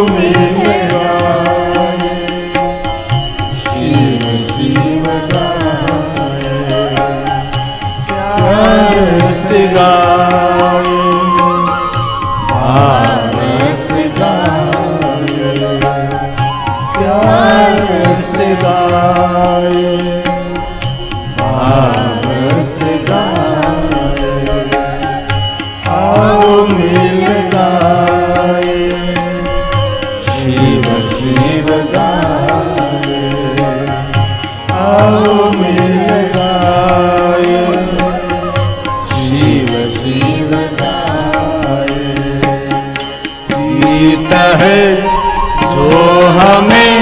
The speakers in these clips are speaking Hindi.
मिल गाए, शिव शिव गाए, प्यार से गाए, भाव से गाए, प्यार से गाए, भाव से गाए, आओ मिल गाए, शिव शिव गाए, आओ मिल गाए, शिव शिव गाए। गीत है जो हमें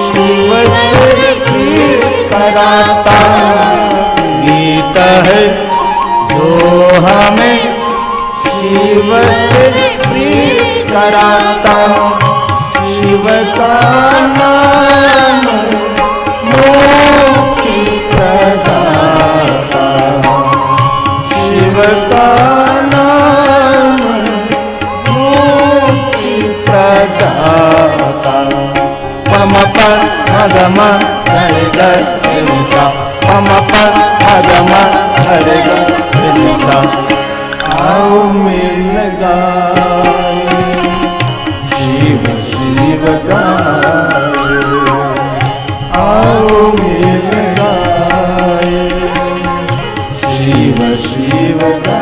शिव से प्रीत कराता, गीत है जो हमें शिव से प्रीत कराता, शिव का नाम मुक्ति प्रदाता, शिव का नाम मुक्ति प्रदाता। पम पर पदम हर गर सिसा, पम पर पदम हर गर सिसा, आओ मिल गाए, शिव शिव गाए, आओ मिल गाए, शिव शिव गाए।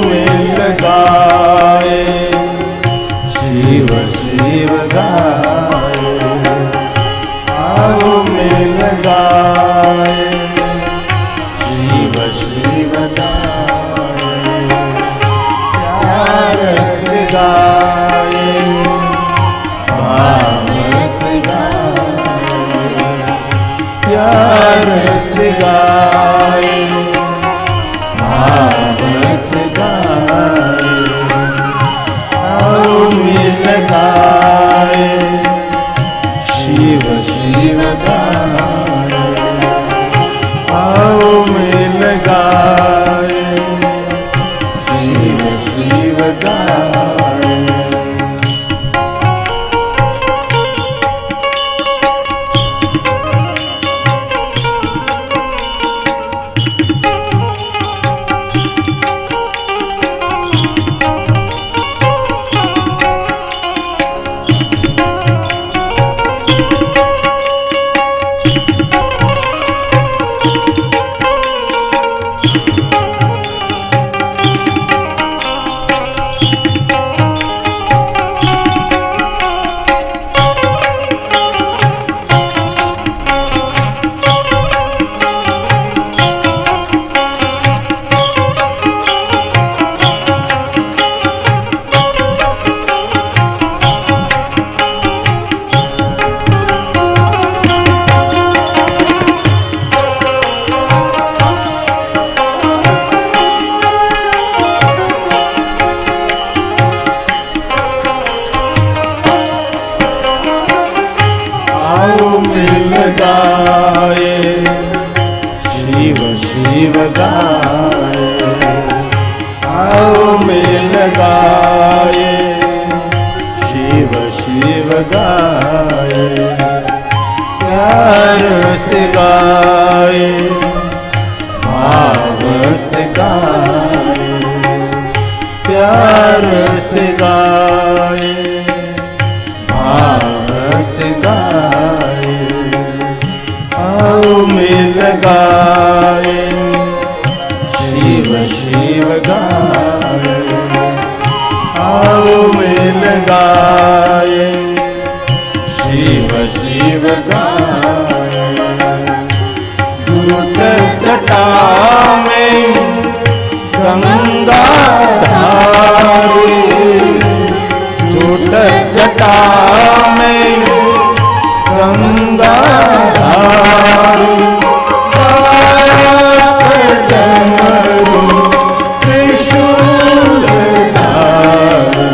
मिल गाए, शिव शिव गाए, आओ मिल गाए, शिव शिव गाए, प्यार से गाए, भाव से गाए, प्यार से गाए, भाव से गाए, आओ मिल गाए, शिव शिव गाए, आओ मिल गाए, शिव शिव गाए। शिव गाए, आओ मिल गाए, शिव शिव गाए, प्यार से गाए, भाव से गाए, प्यार से गाए, भाव से गाए, आओ मिल गाए, शिव शिव गाए, आओ मिल गाए, शिव शिव गाए। झूठ जटा में गंगा धारी, झूठ जटा में गंगा धारी, डमरू त्रिशूल धारी,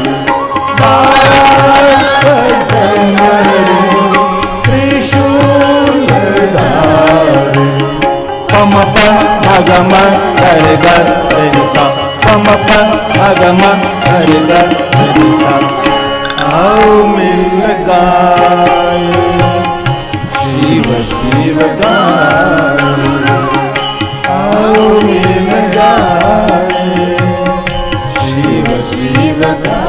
डमरू त्रिशूल धारी। पम भगम हर गर सा, पम भगम हर गर सा, आओ मिल गाए, शिव शिव गाए, आओ मिल गाए, शिव शिव गाए।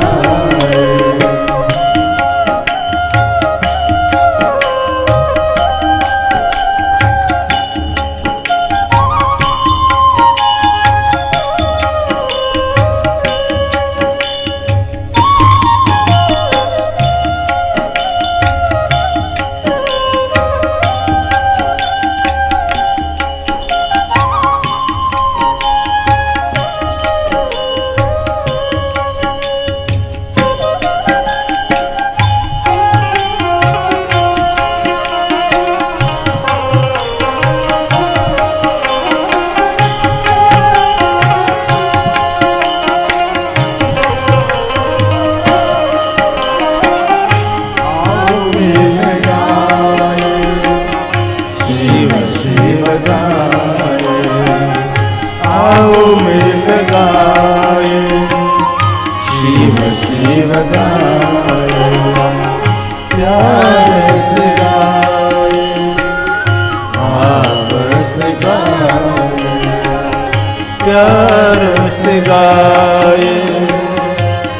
प्यार से गाए,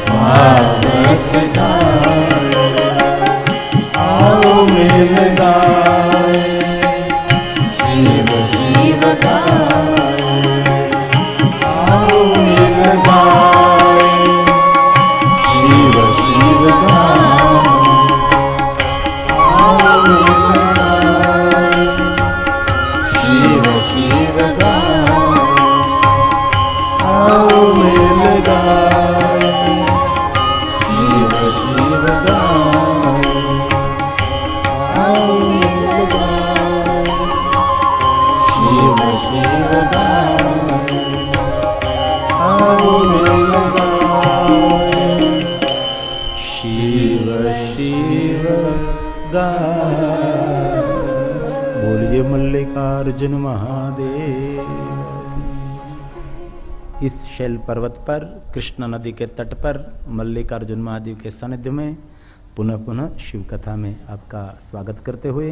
भाव से गाए, आओ मिल गाए, शिव शिव गाए, आओ मिल गाए, शिव शिव गाए, आओ मिल गाए, शिव शिव गाए, आओ मिल गाए, शिव शिव गाए, आओ मिल गाए, शिव शिव गाए, आओ मिल गाए, शिव शिव गाए। बोलिए मल्लिकार्जुन महादेव। इस शैल पर्वत पर कृष्णा नदी के तट पर मल्लिकार्जुन महादेव के सानिध्य में पुनः पुनः शिव कथा में आपका स्वागत करते हुए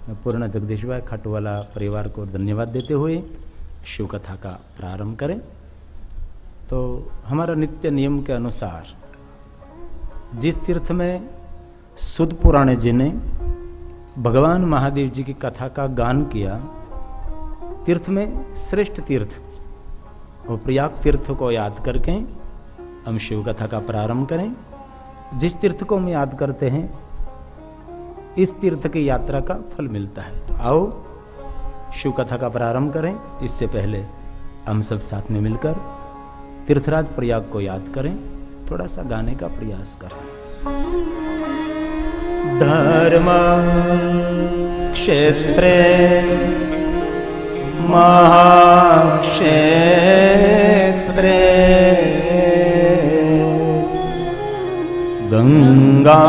मैं पूर्ण जगदीश भाई खाटूवाला परिवार को धन्यवाद देते हुए शिव कथा का प्रारंभ करें। तो हमारा नित्य नियम के अनुसार जिस तीर्थ में सुद पुराणे जी ने भगवान महादेव जी की कथा का गान किया, तीर्थ में श्रेष्ठ तीर्थ और प्रयाग तीर्थ को याद करके हम शिव कथा का प्रारंभ करें। जिस तीर्थ को हम याद करते हैं इस तीर्थ की यात्रा का फल मिलता है। तो आओ शिव कथा का प्रारंभ करें। इससे पहले हम सब साथ में मिलकर तीर्थराज प्रयाग को याद करें, थोड़ा सा गाने का प्रयास करें। धर्म क्षेत्रे महाक्षेत्रे गंगा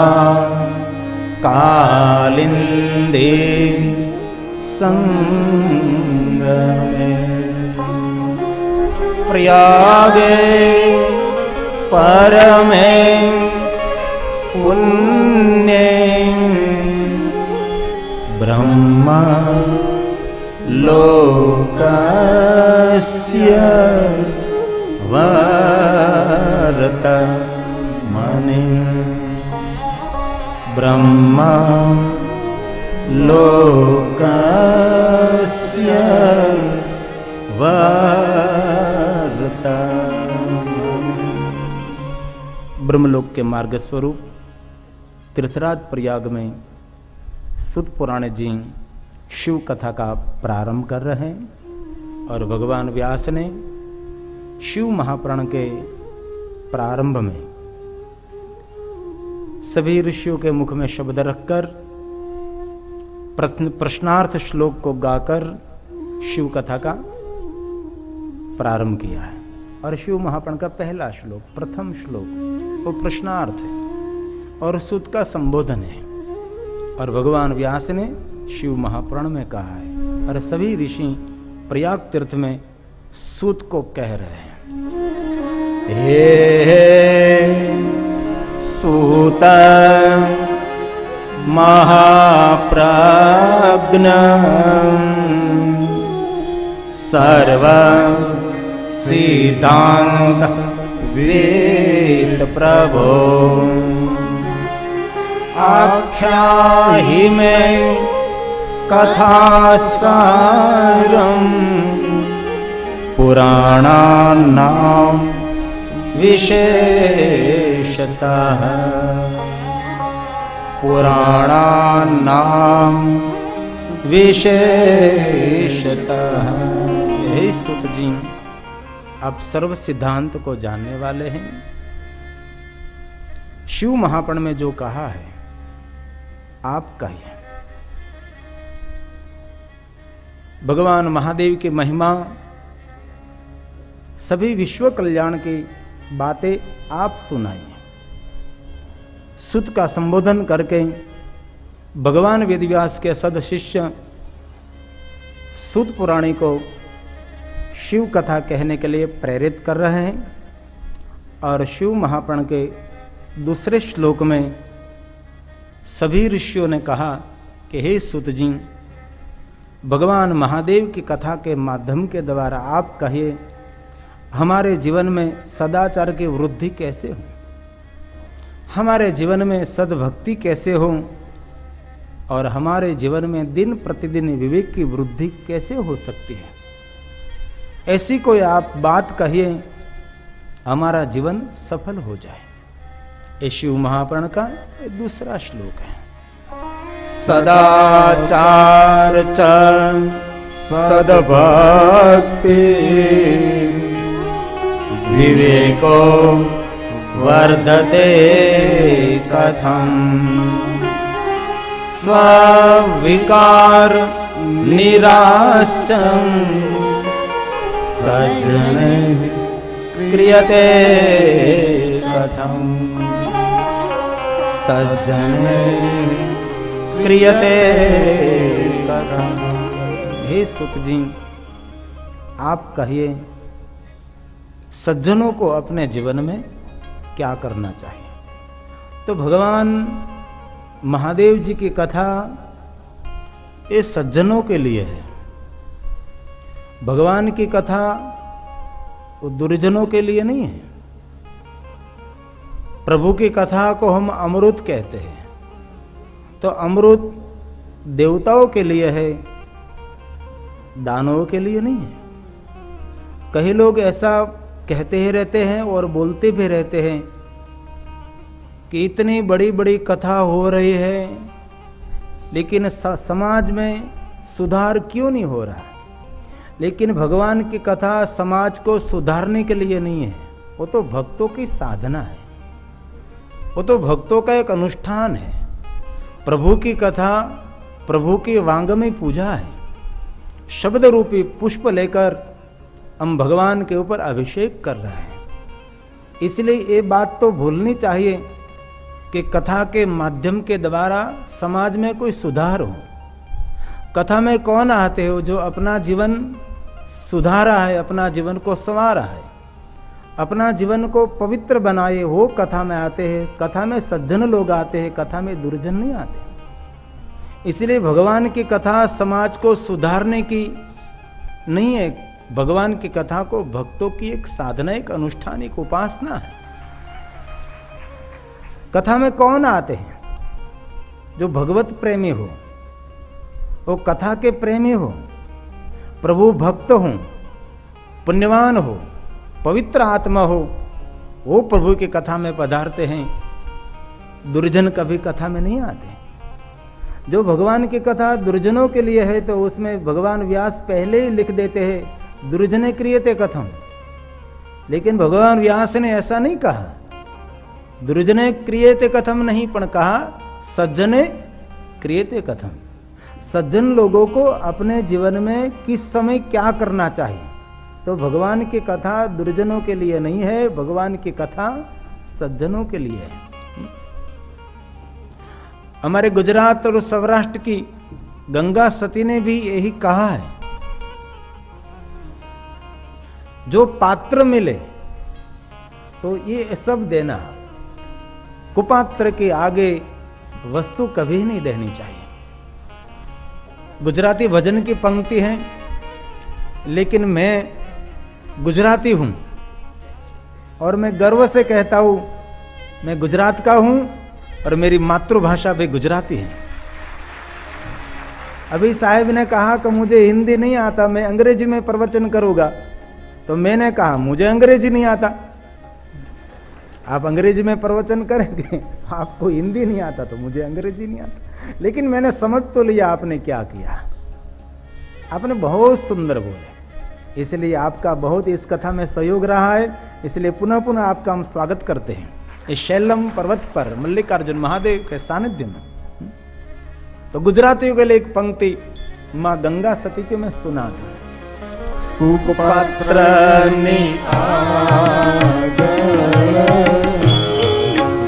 कालिंदी संगमे प्रयागे परमे पुण्ये ब्रह्मा लोकस्य वसति मणि ब्रह्मा लोकस्य वर्तमाने। ब्रह्मलोक के मार्ग स्वरूप तीर्थराज प्रयाग में सुत पुराण जी शिव कथा का प्रारंभ कर रहे हैं और भगवान व्यास ने शिव महापुराण के प्रारंभ में सभी ऋषियों के मुख में शब्द रखकर प्रश्नार्थ श्लोक को गाकर शिव कथा का प्रारंभ किया है। और शिव महापुराण का पहला श्लोक, प्रथम श्लोक वो प्रश्नार्थ है और सुत का संबोधन है। और भगवान व्यास ने शिव महापुराण में कहा है और सभी ऋषि प्रयाग तीर्थ में सूत को कह रहे हैं, हे सूत महाप्राज्ञ सर्व सिद्धांत वेद प्रभो आख्याहि में कथा सारम पुराणानां विशेषतः पुराणानां विशेषतः। यही सुत जी आप सर्व सिद्धांत को जानने वाले हैं। शिव महापुराण में जो कहा है आप कहिए। भगवान महादेव की महिमा, सभी विश्व कल्याण की बातें आप सुनाइए। सुत का संबोधन करके भगवान वेदव्यास के सद शिष्य सुत पुराणी को शिव कथा कहने के लिए प्रेरित कर रहे हैं। और शिव महापुराण के दूसरे श्लोक में सभी ऋषियों ने कहा कि हे सुत जी, भगवान महादेव की कथा के माध्यम के द्वारा आप कहिए हमारे जीवन में सदाचार की वृद्धि कैसे हो, हमारे जीवन में सद्भक्ति कैसे हो और हमारे जीवन में दिन प्रतिदिन विवेक की वृद्धि कैसे हो सकती है। ऐसी कोई आप बात कहिए हमारा जीवन सफल हो जाए। ये शिव महापुराण का दूसरा श्लोक है। सदाचार च सद्भक्ति विवेको वर्धते कथम स्विकार निराश्चं सज्जने क्रियते कथम सज्जने क्रियते कथम। हे सुत जी आप कहिए सज्जनों को अपने जीवन में क्या करना चाहिए। तो भगवान महादेव जी की कथा ये सज्जनों के लिए है। भगवान की कथा वो दुर्जनों के लिए नहीं है। प्रभु की कथा को हम अमृत कहते हैं, तो अमृत देवताओं के लिए है, दानवों के लिए नहीं है। कई लोग ऐसा कहते ही रहते हैं और बोलते भी रहते हैं कि इतनी बड़ी बड़ी कथा हो रही है लेकिन समाज में सुधार क्यों नहीं हो रहा। लेकिन भगवान की कथा समाज को सुधारने के लिए नहीं है, वो तो भक्तों की साधना है, वो तो भक्तों का एक अनुष्ठान है। प्रभु की कथा प्रभु की वांगमय पूजा है। शब्द रूपी पुष्प लेकर हम भगवान के ऊपर अभिषेक कर रहे हैं। इसलिए ये बात तो भूलनी चाहिए कि कथा के माध्यम के द्वारा समाज में कोई सुधार हो। कथा में कौन आते हो जो अपना जीवन सुधारा है, अपना जीवन को संवारा है, अपना जीवन को पवित्र बनाए, वो कथा में आते हैं। कथा में सज्जन लोग आते हैं, कथा में दुर्जन नहीं आते। इसलिए भगवान की कथा समाज को सुधारने की नहीं है। भगवान की कथा को भक्तों की एक साधना, एक अनुष्ठान, एक उपासना है। कथा में कौन आते हैं? जो भगवत प्रेमी हो, वो कथा के प्रेमी हो, प्रभु भक्त हो, पुण्यवान हो, पवित्र आत्मा हो, वो प्रभु की कथा में पधारते हैं। दुर्जन कभी कथा में नहीं आते। जो भगवान की कथा दुर्जनों के लिए है तो उसमें भगवान व्यास पहले ही लिख देते हैं दुर्जने क्रियते कथम। लेकिन भगवान व्यास ने ऐसा नहीं कहा, दुर्जने क्रियते कथम नहीं, पण कहा सज्जने क्रियते कथम। सज्जन लोगों को अपने जीवन में किस समय क्या करना चाहिए। तो भगवान की कथा दुर्जनों के लिए नहीं है, भगवान की कथा सज्जनों के लिए है। हमारे गुजरात और सौराष्ट्र की गंगा सती ने भी यही कहा है, जो पात्र मिले तो ये सब देना, कुपात्र के आगे वस्तु कभी नहीं देनी चाहिए। गुजराती भजन की पंक्ति है, लेकिन मैं गुजराती हूं और मैं गर्व से कहता हूं मैं गुजरात का हूं और मेरी मातृभाषा भी गुजराती है। अभी साहब ने कहा कि मुझे हिंदी नहीं आता, मैं अंग्रेजी में प्रवचन करूंगा, तो मैंने कहा मुझे अंग्रेजी नहीं आता। आप अंग्रेजी में प्रवचन करेंगे, आपको हिंदी नहीं आता, तो मुझे अंग्रेजी नहीं आता। लेकिन मैंने समझ तो लिया आपने क्या किया। आपने बहुत सुंदर बोले, इसलिए आपका बहुत इस कथा में सहयोग रहा है, इसलिए पुनः पुनः आपका हम स्वागत करते हैं इस शैलम पर्वत पर मल्लिकार्जुन महादेव के सानिध्य में। तो गुजरातियों के लिए एक पंक्ति मां गंगा सती की मैं सुनाता हूं। कुपात्र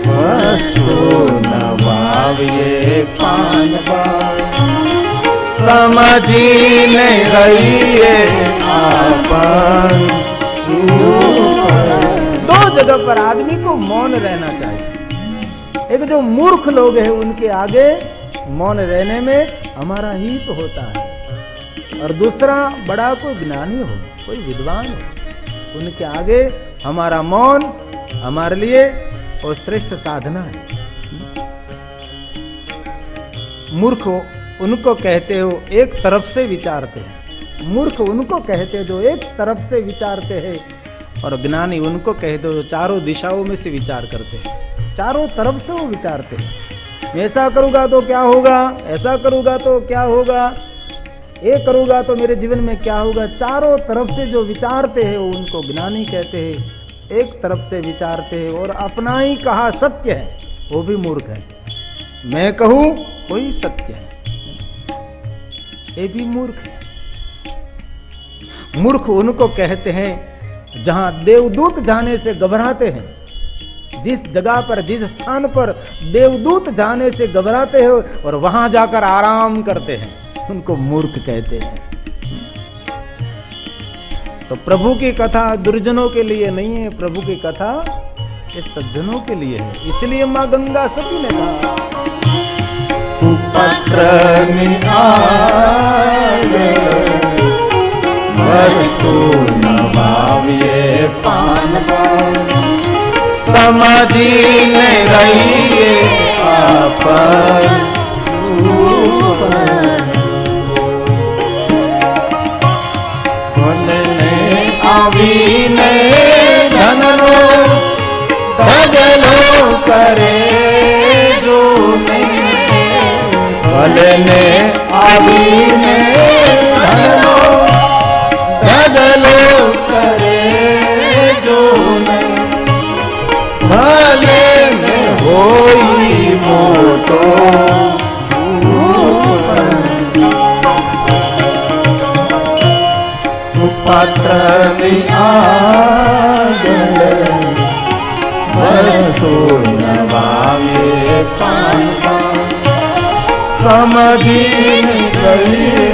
वस्तु नवाविये पानवा समझी नहीं रहिए आपन। दो जगह पर आदमी को मौन रहना चाहिए। एक जो मूर्ख लोग हैं उनके आगे मौन रहने में हमारा हित तो होता है, और दूसरा बड़ा कोई ज्ञानी हो, कोई विद्वान हो, उनके आगे हमारा मौन हमारे लिए और श्रेष्ठ साधना है। मूर्ख उनको कहते हो एक तरफ से विचारते हैं, मूर्ख उनको कहते जो एक तरफ से विचारते हैं, और ज्ञानी उनको कहते हो जो चारों दिशाओं में से विचार करते हैं। चारों तरफ से वो विचारते हैं, मैं ऐसा करूंगा तो क्या होगा, ऐसा करूंगा तो क्या होगा, ये करूंगा तो मेरे जीवन में क्या होगा। चारों तरफ से जो विचारते हैं वो उनको ज्ञानी कहते हैं। एक तरफ से विचारते हैं और अपना ही कहा सत्य है, वो भी मूर्ख है। मैं कहूं वही सत्य है, ये भी मूर्ख है। मूर्ख उनको कहते हैं जहां देवदूत जाने से घबराते हैं। जिस जगह पर, जिस स्थान पर देवदूत जाने से घबराते हो और वहां जाकर आराम करते हैं, उनको मूर्ख कहते हैं। तो प्रभु की कथा दुर्जनों के लिए नहीं है, प्रभु की कथा ये सज्जनों के लिए है। इसलिए मां गंगा सती ने कहा कुपत्र वस्तु नवाविये पानवा समझी नहीं रहिए आपन। आवीने धननो धगलो करे जो भले आवीने धननो धगलो करे जो भले होई मोटो पात्र वस्तु नवाविये पानवा समझी नहीं रहिए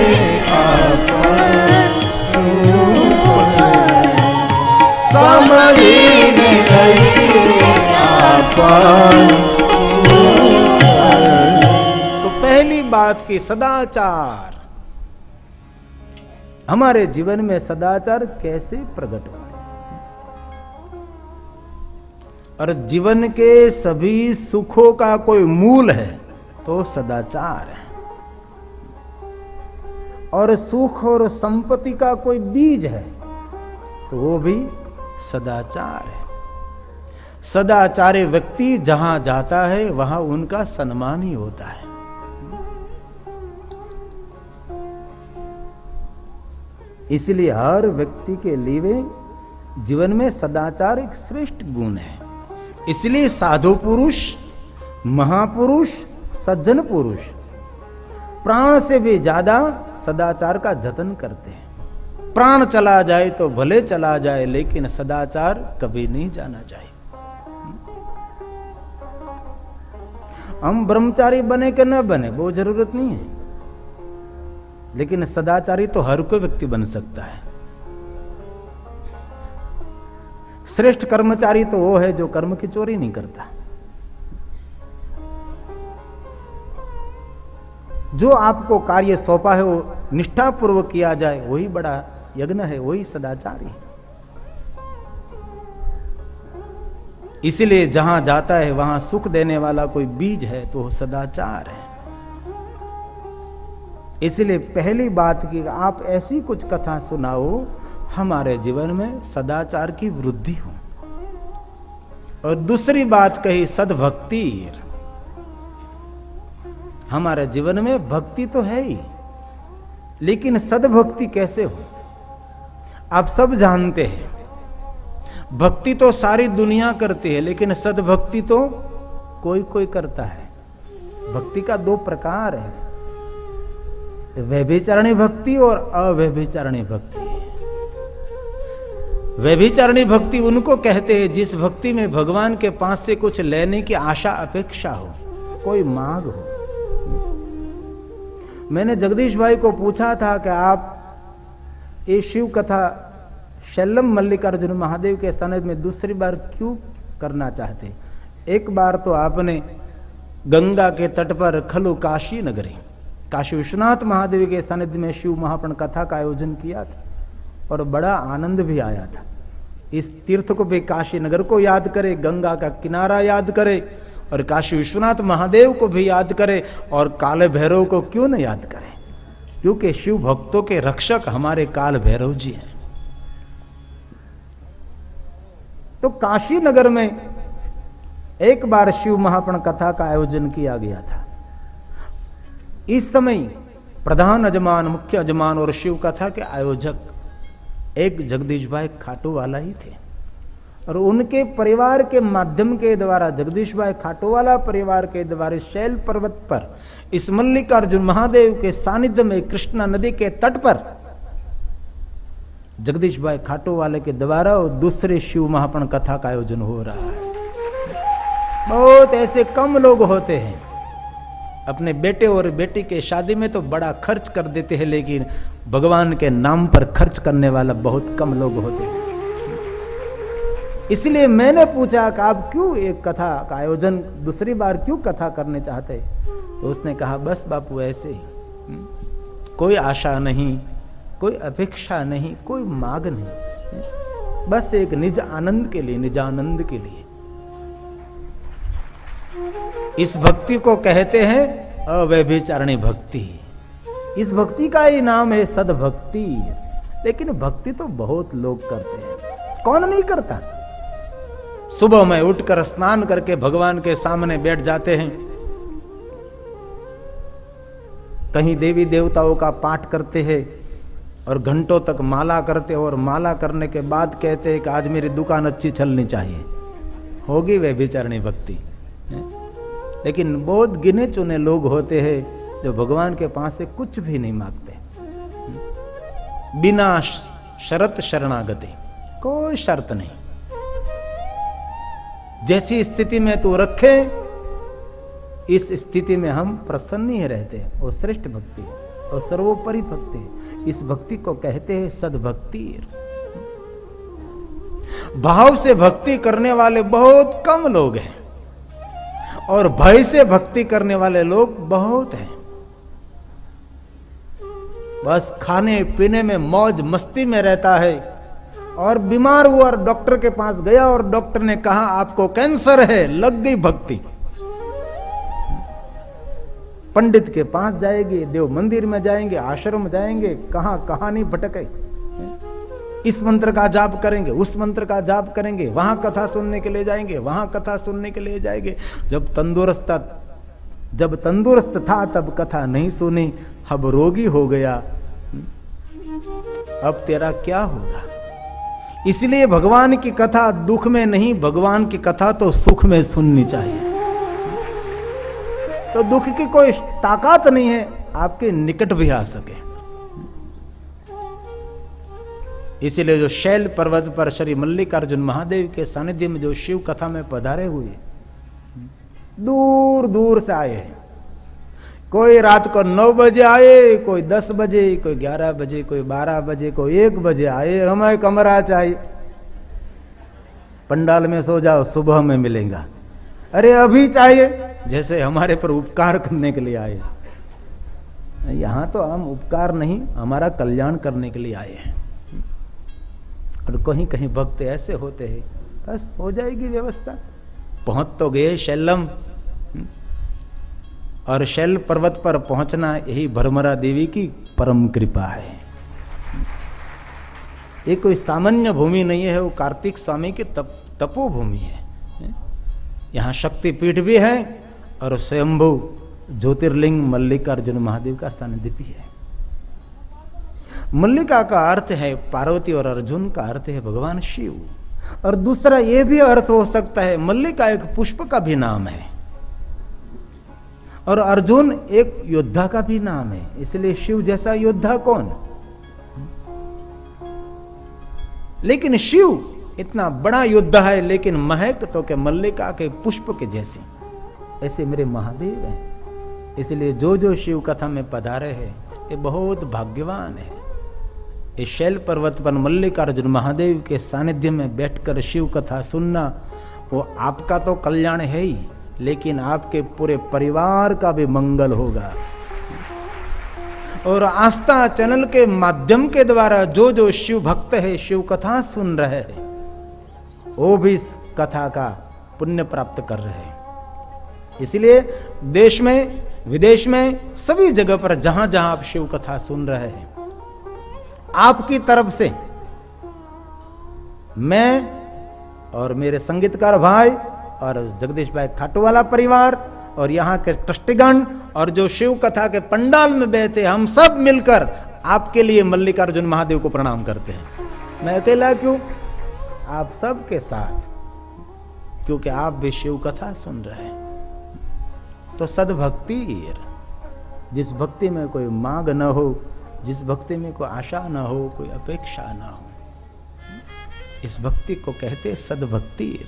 आपन। समझी नहीं रहिए आपन। तो पहली बात की सदाचार, हमारे जीवन में सदाचार कैसे प्रकट हो। और जीवन के सभी सुखों का कोई मूल है तो सदाचार है, और सुख और संपत्ति का कोई बीज है तो वो भी सदाचार है। सदाचारी व्यक्ति जहां जाता है वहां उनका सम्मान ही होता है। इसलिए हर व्यक्ति के लिए जीवन में सदाचार एक श्रेष्ठ गुण है। इसलिए साधु पुरुष, महापुरुष, सज्जन पुरुष प्राण से भी ज्यादा सदाचार का जतन करते हैं। प्राण चला जाए तो भले चला जाए, लेकिन सदाचार कभी नहीं जाना चाहिए। हम ब्रह्मचारी बने कि न बने वो जरूरत नहीं है, लेकिन सदाचारी तो हर कोई व्यक्ति बन सकता है। श्रेष्ठ कर्मचारी तो वो है जो कर्म की चोरी नहीं करता। जो आपको कार्य सौंपा है वो निष्ठापूर्वक किया जाए, वही बड़ा यज्ञ है, वही सदाचारी है। इसलिए जहां जाता है वहां सुख देने वाला कोई बीज है तो सदाचार है। इसलिए पहली बात की आप ऐसी कुछ कथा सुनाओ हमारे जीवन में सदाचार की वृद्धि हो। और दूसरी बात कही सद्भक्ति। हमारे जीवन में भक्ति तो है ही, लेकिन सद्भक्ति कैसे हो? आप सब जानते हैं भक्ति तो सारी दुनिया करती है, लेकिन सद्भक्ति तो कोई कोई करता है। भक्ति का दो प्रकार है, व्यभिचारिणी भक्ति और अव्यभिचारिणी भक्ति। व्यभिचारिणी भक्ति उनको कहते हैं जिस भक्ति में भगवान के पास से कुछ लेने की आशा अपेक्षा हो, कोई मांग हो। मैंने जगदीश भाई को पूछा था कि आप ये शिव कथा शैलम मल्लिकार्जुन महादेव के सानिध्य में दूसरी बार क्यों करना चाहते? एक बार तो आपने गंगा के तट पर खलु काशी नगरी, काशी विश्वनाथ महादेव के सानिध्य में शिव महापुराण कथा का आयोजन किया था और बड़ा आनंद भी आया था। इस तीर्थ को भी, काशी नगर को याद करे, गंगा का किनारा याद करे और काशी विश्वनाथ महादेव को भी याद करे, और काल भैरव को क्यों न याद करे, क्योंकि शिव भक्तों के रक्षक हमारे काल भैरव जी हैं। तो काशी नगर में एक बार शिव महापुराण कथा का आयोजन किया गया था। इस समय प्रधान यजमान, मुख्य यजमान और शिव कथा के आयोजक एक जगदीश भाई खाटूवाला ही थे, और उनके परिवार के माध्यम के द्वारा, जगदीश भाई खाटूवाला परिवार के द्वारा शैल पर्वत पर इस मल्लिकार्जुन महादेव के सानिध्य में कृष्णा नदी के तट पर जगदीश भाई खाटूवाले के द्वारा और दूसरे शिव महापुराण कथा का आयोजन हो रहा है। बहुत ऐसे कम लोग होते हैं, अपने बेटे और बेटी के शादी में तो बड़ा खर्च कर देते हैं, लेकिन भगवान के नाम पर खर्च करने वाला बहुत कम लोग होते हैं। इसलिए मैंने पूछा कि आप क्यों एक कथा का आयोजन दूसरी बार क्यों कथा करने चाहते? तो उसने कहा बस बापू ऐसे ही, कोई आशा नहीं, कोई अपेक्षा नहीं, कोई मांग नहीं, बस एक निज आनंद के लिए, निजानंद के लिए। इस भक्ति को कहते हैं अव्यभिचारिणी भक्ति। इस भक्ति का ही नाम है सद्भक्ति। लेकिन भक्ति तो बहुत लोग करते हैं, कौन नहीं करता? सुबह में उठकर स्नान करके भगवान के सामने बैठ जाते हैं, कहीं देवी देवताओं का पाठ करते हैं और घंटों तक माला करते हैं, और माला करने के बाद कहते हैं कि आज मेरी दुकान अच्छी चलनी चाहिए। होगी व्यभिचारिणी भक्ति। लेकिन बहुत गिने चुने लोग होते हैं जो भगवान के पास से कुछ भी नहीं मांगते, बिना शर्त शरणागति, कोई शर्त नहीं। जैसी स्थिति में तू रखे, इस स्थिति में हम प्रसन्न ही रहते हैं। और श्रेष्ठ भक्ति और सर्वोपरि भक्ति, इस भक्ति को कहते हैं सद्भक्ति। भाव से भक्ति करने वाले बहुत कम लोग हैं, और भय से भक्ति करने वाले लोग बहुत हैं। बस खाने पीने में मौज मस्ती में रहता है, और बीमार हुआ और डॉक्टर के पास गया और डॉक्टर ने कहा आपको कैंसर है, लग गई भक्ति। पंडित के पास जाएंगे, देव मंदिर में जाएंगे, आश्रम जाएंगे, कहां कहानी भटके, इस मंत्र का जाप करेंगे, उस मंत्र का जाप करेंगे, वहां कथा सुनने के लिए जाएंगे, वहां कथा सुनने के लिए जाएंगे। जब तंदुरुस्त था तब कथा नहीं सुनी, अब रोगी हो गया, अब तेरा क्या होगा। इसलिए भगवान की कथा दुख में नहीं, भगवान की कथा तो सुख में सुननी चाहिए। तो दुख की कोई ताकत नहीं है आपके निकट भी आ सके। इसीलिए जो शैल पर्वत पर श्री मल्लिकार्जुन महादेव के सानिध्य में जो शिव कथा में पधारे हुए, दूर दूर से आए हैं। कोई रात को 9 बजे आए, कोई 10 बजे, कोई 11 बजे, कोई 12 बजे, कोई 1 बजे आए। हमें कमरा चाहिए, पंडाल में सो जाओ, सुबह में मिलेगा। अरे अभी चाहिए, जैसे हमारे पर उपकार करने के लिए आए। यहां तो हम उपकार नहीं, हमारा कल्याण करने के लिए आए हैं। और कहीं कहीं भक्त ऐसे होते हैं, बस हो जाएगी व्यवस्था, पहुंच तो गए शैलम। और शैल पर्वत पर पहुंचना यही भरमरा देवी की परम कृपा है। ये कोई सामान्य भूमि नहीं है, वो कार्तिक स्वामी की तपोभूमि है। यहाँ शक्तिपीठ भी है और स्वयंभू ज्योतिर्लिंग मल्लिकार्जुन महादेव का सानिध्य भी है। मल्लिका का अर्थ है पार्वती और अर्जुन का अर्थ है भगवान शिव। और दूसरा यह भी अर्थ हो सकता है, मल्लिका एक पुष्प का भी नाम है और अर्जुन एक योद्धा का भी नाम है। इसलिए शिव जैसा योद्धा कौन। लेकिन शिव इतना बड़ा योद्धा है, लेकिन महक तो के मल्लिका के पुष्प के जैसे, ऐसे मेरे महादेव हैं। इसलिए जो जो शिव कथा में पधारे हैं ये बहुत भाग्यवान है। इस शैल पर्वत पर मल्लिकार्जुन महादेव के सानिध्य में बैठकर शिव कथा सुनना, वो आपका तो कल्याण है ही, लेकिन आपके पूरे परिवार का भी मंगल होगा। और आस्था चैनल के माध्यम के द्वारा जो जो शिव भक्त है, शिव कथा सुन रहे हैं, वो भी इस कथा का पुण्य प्राप्त कर रहे हैं। इसलिए देश में विदेश में सभी जगह पर जहां जहां आप शिव कथा सुन रहे हैं, आपकी तरफ से मैं और मेरे संगीतकार भाई और जगदीश भाई खाटूवाला परिवार और यहाँ के ट्रस्टीगण और जो शिव कथा के पंडाल में बैठे, हम सब मिलकर आपके लिए मल्लिकार्जुन महादेव को प्रणाम करते हैं। मैं अकेला क्यों, आप सब के साथ, क्योंकि आप भी शिव कथा सुन रहे हैं। तो सद्भक्ति, जिस भक्ति में कोई मांग न हो, जिस भक्ति में कोई आशा न हो, कोई अपेक्षा न हो, इस भक्ति को कहते सद्भक्ति।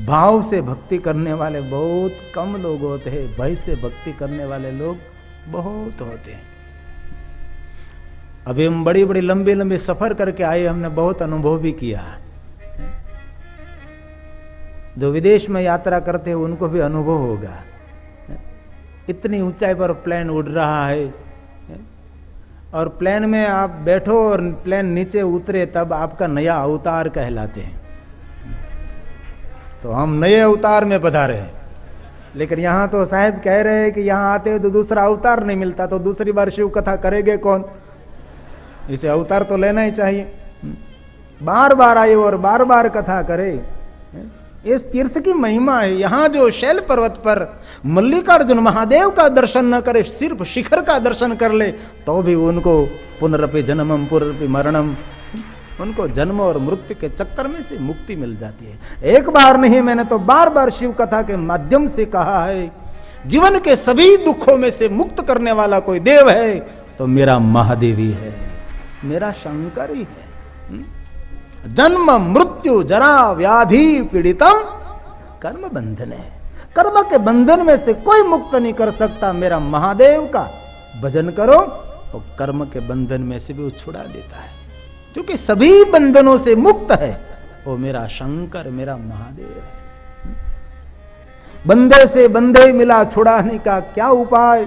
भाव से भक्ति करने वाले बहुत कम लोग होते हैं, भय से भक्ति करने वाले लोग बहुत होते हैं। अभी हम बड़ी बड़ी लंबे लंबे सफर करके आए, हमने बहुत अनुभव भी किया। जो विदेश में यात्रा करते हैं उनको भी अनुभव होगा। इतनी ऊंचाई पर प्लेन उड़ रहा है और प्लेन में आप बैठो और प्लेन नीचे उतरे, तब आपका नया अवतार कहलाते हैं। तो हम नए अवतार में पधारे हैं, लेकिन यहाँ तो साहब कह रहे हैं कि यहाँ आते हो तो दूसरा अवतार नहीं मिलता, तो दूसरी बार शिव कथा करेंगे कौन। इसे अवतार तो लेना ही चाहिए, बार बार आए और बार बार कथा करे। इस तीर्थ की महिमा है। यहाँ जो शैल पर्वत पर मल्लिकार्जुन महादेव का दर्शन न करे, सिर्फ शिखर का दर्शन कर ले, तो भी उनको पुनरपि जन्मम पुनरपि मरणम, उनको जन्म और मृत्यु के चक्कर में से मुक्ति मिल जाती है। एक बार नहीं, मैंने तो बार बार शिव कथा के माध्यम से कहा है, जीवन के सभी दुखों में से मुक्त करने वाला कोई देव है तो मेरा महादेव ही है, मेरा शंकर ही है। जन्म मृत्यु जरा व्याधि पीड़ितम कर्म बंधन है। कर्म के बंधन में से कोई मुक्त नहीं कर सकता। मेरा महादेव का भजन करो तो कर्म के बंधन में से भी वो छुड़ा देता है, क्योंकि सभी बंधनों से मुक्त है वो मेरा शंकर, मेरा महादेव है। बंधे से बंधे मिला छुड़ाने का क्या उपाय।